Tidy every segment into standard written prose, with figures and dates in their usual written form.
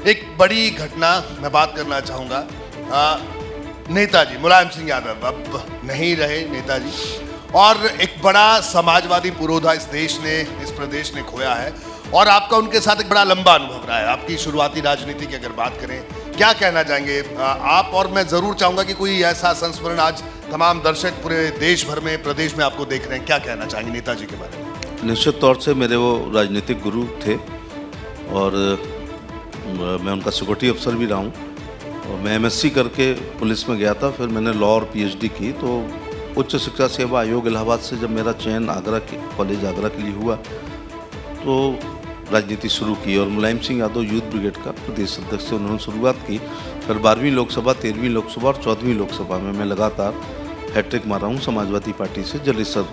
एक बड़ी घटना मैं बात करना चाहूँगा। नेताजी मुलायम सिंह यादव अब नहीं रहे नेताजी, और एक बड़ा समाजवादी पुरोधा इस देश ने, इस प्रदेश ने खोया है। और आपका उनके साथ एक बड़ा लंबा अनुभव रहा है। आपकी शुरुआती राजनीति की अगर बात करें, क्या कहना चाहेंगे आप? और मैं ज़रूर चाहूँगा कि कोई ऐसा संस्मरण आज तमाम दर्शक पूरे देश भर में, प्रदेश में आपको देख रहे हैं, क्या कहना चाहेंगे नेताजी के बारे में? निश्चित तौर से मेरे वो राजनीतिक गुरु थे और मैं उनका सिक्योरिटी अफसर भी रहा हूँ। और मैं एमएससी करके पुलिस में गया था, फिर मैंने लॉ और पीएचडी की। तो उच्च शिक्षा सेवा आयोग इलाहाबाद से जब मेरा चयन कॉलेज आगरा के लिए हुआ तो राजनीति शुरू की। और मुलायम सिंह यादव यूथ ब्रिगेड का प्रदेश अध्यक्ष से उन्होंने शुरुआत की। फिर 12वीं लोकसभा, 13वीं लोकसभा और 14वीं लोकसभा में मैं लगातार हैट्रिक मारा हूँ समाजवादी पार्टी से, जलेसर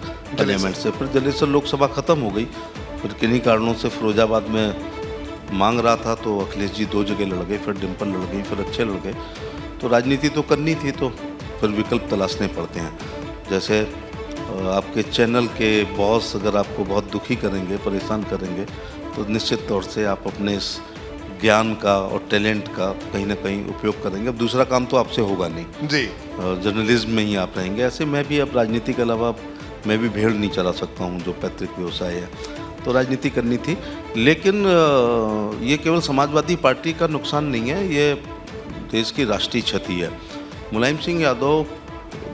एलिमेंट से। फिर जलेसर लोकसभा ख़त्म हो गई, फिर किन्हीं कारणों से फिरोजाबाद में मांग रहा था तो अखिलेश जी 2 जगह लड़ गए, फिर डिम्पल लड़ गई, फिर अक्षय लड़ गए। तो राजनीति तो करनी थी, तो फिर विकल्प तलाशने पड़ते हैं। जैसे आपके चैनल के बॉस अगर आपको बहुत दुखी करेंगे, परेशान करेंगे, तो निश्चित तौर से आप अपने इस ज्ञान का और टैलेंट का कहीं ना कहीं उपयोग करेंगे। अब दूसरा काम तो आपसे होगा नहीं जी, जर्नलिज्म में ही आप रहेंगे। ऐसे मैं भी अब राजनीति के अलावा मैं भी भेड़ नहीं चला सकता हूँ, जो पैतृक व्यवसाय है। तो राजनीति करनी थी, लेकिन ये केवल समाजवादी पार्टी का नुकसान नहीं है, ये देश की राष्ट्रीय क्षति है। मुलायम सिंह यादव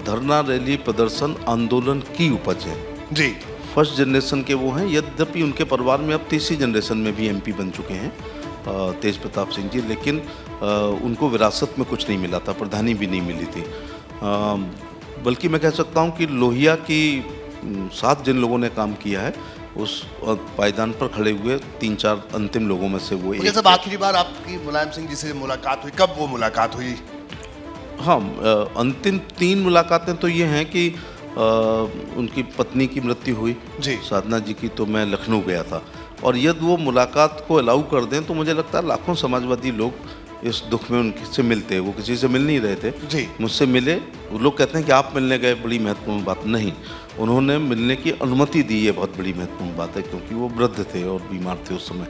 धरना, रैली, प्रदर्शन, आंदोलन की उपज है जी। फर्स्ट जनरेशन के वो हैं, यद्यपि उनके परिवार में अब तीसरी जनरेशन में भी एमपी बन चुके हैं तेज प्रताप सिंह जी, लेकिन उनको विरासत में कुछ नहीं मिला था, प्रधानी भी नहीं मिली थी। बल्कि मैं कह सकता हूँ कि लोहिया की साथ जिन लोगों ने काम किया है, उस पायदान पर खड़े हुए 3-4 अंतिम लोगों में से वो एक। जैसे आखिरी बार आपकी मुलायम सिंह जी से मुलाकात हुई, कब वो मुलाकात हुई? हाँ, अंतिम 3 मुलाकातें तो ये हैं कि उनकी पत्नी की मृत्यु हुई जी, साधना जी की, तो मैं लखनऊ गया था। और यदि वो मुलाकात को अलाउ कर दें तो मुझे लगता है लाखों समाजवादी लोग इस दुख में उनसे मिलते हैं। वो किसी से मिल नहीं रहे थे जी, मुझसे मिले। वो लोग कहते हैं कि आप मिलने गए, बड़ी महत्वपूर्ण बात नहीं, उन्होंने मिलने की अनुमति दी, ये बहुत बड़ी महत्वपूर्ण बात है, क्योंकि वो वृद्ध थे और बीमार थे उस समय।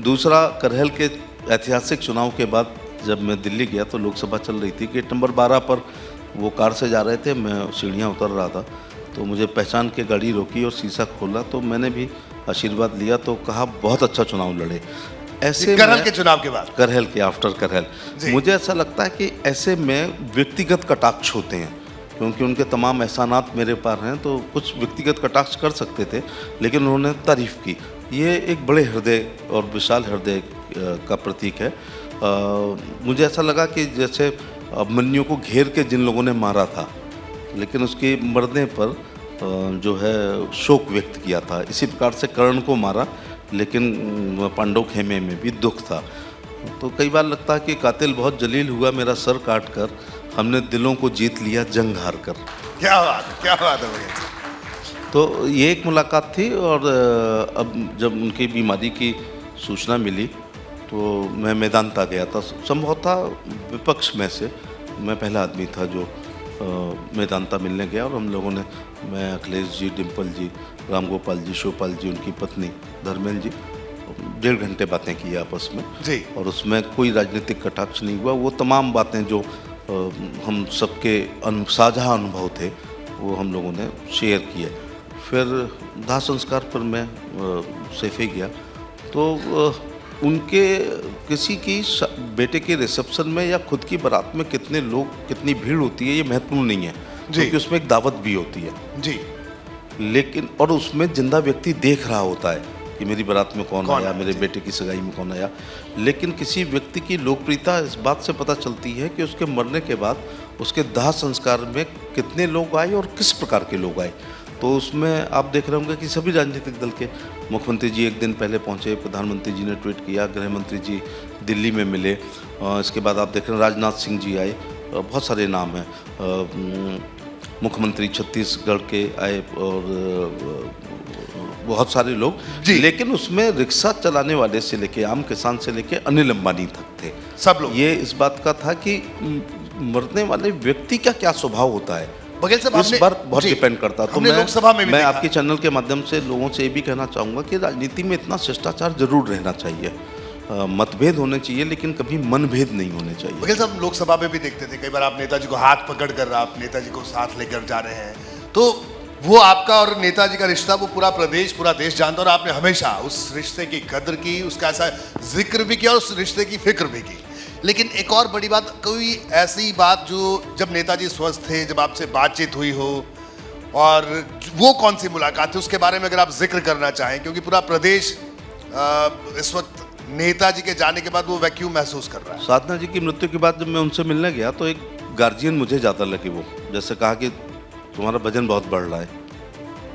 दूसरा, करहल के ऐतिहासिक चुनाव के बाद जब मैं दिल्ली गया तो लोकसभा चल रही थी, गेट नंबर 12 पर वो कार से जा रहे थे, मैं सीढ़ियाँ उतर रहा था, तो मुझे पहचान के गाड़ी रोकी और शीशा खोला, तो मैंने भी आशीर्वाद लिया। तो कहा बहुत अच्छा चुनाव लड़े। ऐसे करहल के चुनाव के बाद, करहल के आफ्टर करहल, मुझे ऐसा लगता है कि ऐसे में व्यक्तिगत कटाक्ष होते हैं, क्योंकि उनके तमाम एहसानात मेरे पास हैं, तो कुछ व्यक्तिगत कटाक्ष कर सकते थे, लेकिन उन्होंने तारीफ़ की। ये एक बड़े हृदय और विशाल हृदय का प्रतीक है। मुझे ऐसा लगा कि जैसे अभिमन्यु को घेर के जिन लोगों ने मारा था, लेकिन उसके मरने पर जो है शोक व्यक्त किया था, इसी प्रकार से कर्ण को मारा, लेकिन पांडव खेमे में भी दुख था। तो कई बार लगता है कि कातिल बहुत जलील हुआ, मेरा सर काट कर, हमने दिलों को जीत लिया जंग हार कर। क्या बात है, क्या बात है भैया। तो ये एक मुलाकात थी। और अब जब उनकी बीमारी की सूचना मिली तो मैं मेदांता गया था। संभवतः विपक्ष में से मैं पहला आदमी था जो मेदांता मिलने गया। और हम लोगों ने, मैं, अखिलेश जी, डिम्पल जी, रामगोपाल जी, शिवपाल जी, उनकी पत्नी धर्मेंद्र जी, 1.5 घंटे बातें की आपस में जी, और उसमें कोई राजनीतिक कटाक्ष नहीं हुआ। वो तमाम बातें जो हम सबके साझा अनुभव थे, वो हम लोगों ने शेयर किए। फिर दाह संस्कार पर मैं सेफे गया, तो उनके किसी की बेटे के रिसेप्शन में या खुद की बारात में कितने लोग, कितनी भीड़ होती है, ये महत्वपूर्ण नहीं है, क्योंकि उसमें एक दावत भी होती है जी, लेकिन और उसमें जिंदा व्यक्ति देख रहा होता है कि मेरी बारात में कौन आया, मेरे बेटे की सगाई में कौन आया। लेकिन किसी व्यक्ति की लोकप्रियता इस बात से पता चलती है कि उसके मरने के बाद उसके दाह संस्कार में कितने लोग आए और किस प्रकार के लोग आए। तो उसमें आप देख रहे होंगे कि सभी राजनीतिक दल के मुख्यमंत्री जी एक दिन पहले पहुंचे, प्रधानमंत्री जी ने ट्वीट किया, गृह मंत्री जी दिल्ली में मिले, इसके बाद आप देख रहे हैं राजनाथ सिंह जी आए, बहुत सारे नाम हैं, मुख्यमंत्री छत्तीसगढ़ के आए और बहुत सारे लोग। लेकिन उसमें रिक्शा चलाने वाले से लेके आम किसान से लेके अनिल अंबानी तक थे, सब लोग। ये इस बात का था कि मरने वाले व्यक्ति का क्या स्वभाव होता है, बघेल साहब, इस पर बहुत डिपेंड करता। तो लोकसभा में भी मैं आपके चैनल के माध्यम से लोगों से ये भी कहना चाहूँगा कि राजनीति में इतना शिष्टाचार जरूर रहना चाहिए। मतभेद होने चाहिए लेकिन कभी मनभेद नहीं होने चाहिए। वकील साहब, लोकसभा में भी देखते थे कई बार आप नेताजी को हाथ पकड़ कर आप नेताजी को साथ लेकर जा रहे हैं, तो वो आपका और नेताजी का रिश्ता वो पूरा प्रदेश पूरा देश जानता, और आपने हमेशा उस रिश्ते की कदर की, उसका ऐसा जिक्र भी किया और उस रिश्ते की फिक्र भी की। लेकिन एक और बड़ी बात, कोई ऐसी बात जो जब नेताजी स्वस्थ थे, जब आपसे बातचीत हुई हो, और वो कौन सी मुलाकात थी, उसके बारे में अगर आप जिक्र करना चाहें, क्योंकि पूरा प्रदेश इस वक्त नेताजी के जाने के बाद वो वैक्यूम महसूस कर रहा है। साधना जी की मृत्यु के बाद जब मैं उनसे मिलने गया तो एक गार्जियन मुझे ज़्यादा लगे। वो जैसे कहा कि तुम्हारा वजन बहुत बढ़ रहा है।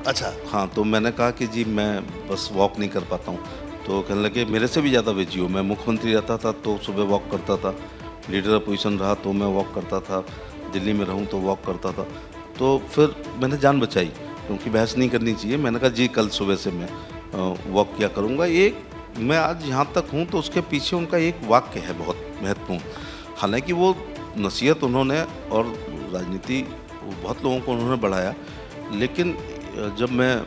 अच्छा। हाँ, तो मैंने कहा कि जी मैं बस वॉक नहीं कर पाता हूँ। तो कहने लगे मेरे से भी ज़्यादा बिजी हो। मैं मुख्यमंत्री रहता था तो सुबह वॉक करता था, लीडर अपोजिशन रहा तो मैं वॉक करता था, दिल्ली में रहूँ तो वॉक करता था। तो फिर मैंने जान बचाई, क्योंकि बहस नहीं करनी चाहिए। मैंने कहा जी कल सुबह से मैं वॉक किया करूँगा। एक मैं आज यहाँ तक हूँ तो उसके पीछे उनका एक वाक्य है बहुत महत्वपूर्ण। हालांकि वो नसीहत उन्होंने और राजनीति बहुत लोगों को उन्होंने बढ़ाया, लेकिन जब मैं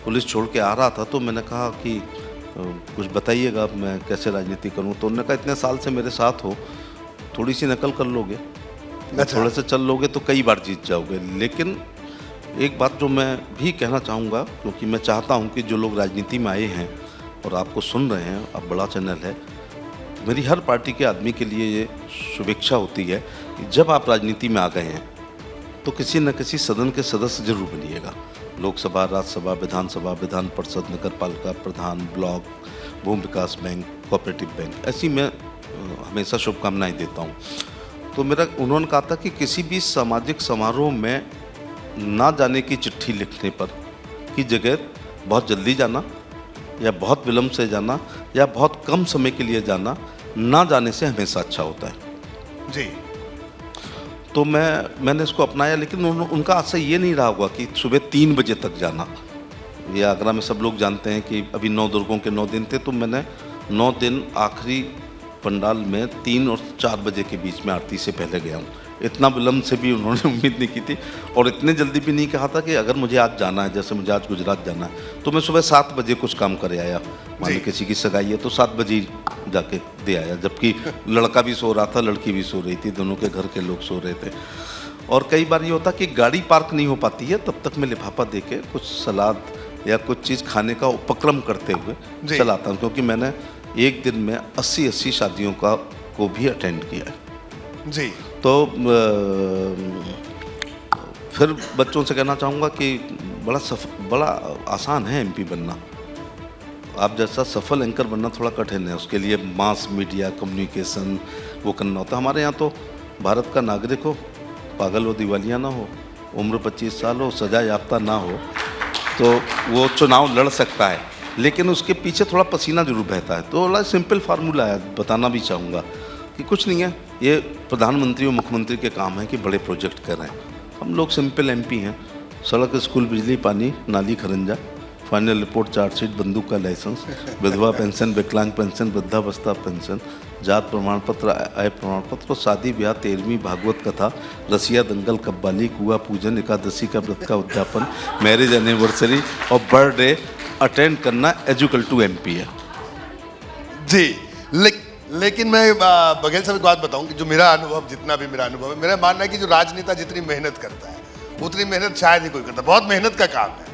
पुलिस छोड़ के आ रहा था तो मैंने कहा कि कुछ बताइएगा मैं कैसे राजनीति करूँ। तो उन्होंने कहा इतने साल से मेरे साथ हो, थोड़ी सी नकल कर लोगे, थोड़े से चल लोगे तो कई बार जीत जाओगे। लेकिन एक बात जो मैं भी कहना चाहूँगा, क्योंकि मैं चाहता हूँ कि जो लोग राजनीति में आए हैं और आपको सुन रहे हैं, अब बड़ा चैनल है, मेरी हर पार्टी के आदमी के लिए ये शुभेच्छा होती है कि जब आप राजनीति में आ गए हैं तो किसी न किसी सदन के सदस्य जरूर बनिएगा। लोकसभा, राज्यसभा, विधानसभा, विधान परिषद, नगर पालिका प्रधान, ब्लॉक, भूमि विकास बैंक, कोऑपरेटिव बैंक, ऐसी मैं हमेशा शुभकामनाएं देता हूँ। तो मेरा उन्होंने कहा था कि किसी भी सामाजिक समारोह में ना जाने की चिट्ठी लिखने पर की जगह बहुत जल्दी जाना या बहुत विलम्ब से जाना या बहुत कम समय के लिए जाना, ना जाने से हमेशा अच्छा होता है जी। तो मैंने इसको अपनाया। लेकिन उनका आशय ये नहीं रहा होगा कि सुबह 3 बजे तक जाना। ये आगरा में सब लोग जानते हैं कि अभी 9 दुर्गों के 9 दिन थे, तो मैंने 9 दिन आखिरी पंडाल में 3 और 4 बजे के बीच में आरती से पहले गया हूँ। इतना विलम्ब से भी उन्होंने उम्मीद नहीं की थी, और इतने जल्दी भी नहीं कहा था कि अगर मुझे आज जाना है, जैसे मुझे आज गुजरात जाना है तो मैं सुबह 7 बजे कुछ काम करे आया। मान ली किसी की सगाई है तो 7 बजे जाके दे आया, जबकि लड़का भी सो रहा था, लड़की भी सो रही थी, दोनों के घर के लोग सो रहे थे। और कई बार ये होता कि गाड़ी पार्क नहीं हो पाती है, तब तक मैं लिफाफा दे के कुछ सलाद या कुछ चीज़ खाने का उपक्रम करते हुए चलाता हूँ, क्योंकि मैंने एक दिन में 80 शादियों को भी अटेंड किया है जी। तो फिर बच्चों से कहना चाहूँगा कि बड़ा आसान है एमपी बनना। आप जैसा सफल एंकर बनना थोड़ा कठिन है। उसके लिए मास मीडिया कम्युनिकेशन वो करना होता है। हमारे यहाँ तो भारत का नागरिक हो, पागल हो, दिवालिया ना हो, उम्र 25 साल हो, सजा याफ्ता ना हो, तो वो चुनाव लड़ सकता है, लेकिन उसके पीछे थोड़ा पसीना जरूर बहता है। तो बड़ा सिंपल फार्मूला है, बताना भी चाहूँगा कि कुछ नहीं है। ये प्रधानमंत्री और मुख्यमंत्री के काम है कि बड़े प्रोजेक्ट कर रहे हैं। हम लोग सिंपल एमपी हैं। सड़क, स्कूल, बिजली, पानी, नाली, खरंजा, फाइनल रिपोर्ट, चार्जशीट, बंदूक का लाइसेंस, विधवा पेंशन, विकलांग पेंशन, वृद्धावस्था पेंशन, जात प्रमाण पत्र, आय प्रमाण पत्र, शादी ब्याह, 13वीं भागवत कथा, रसिया दंगल, कव्वाली, कुआ पूजन, एकादशी का व्रत का उद्यापन, मैरिज एनिवर्सरी और बर्थडे अटेंड करना एजुकल टू एमपी है जी। लेकिन मैं बघेल साहब एक बात बताऊं कि जो मेरा अनुभव, जितना भी मेरा अनुभव है, मेरा मानना है कि जो राजनेता जितनी मेहनत करता है उतनी मेहनत शायद ही कोई करता। बहुत मेहनत का काम है।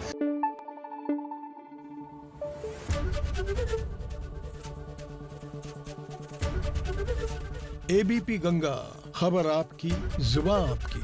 एबीपी गंगा, खबर आपकी, जुबान आपकी।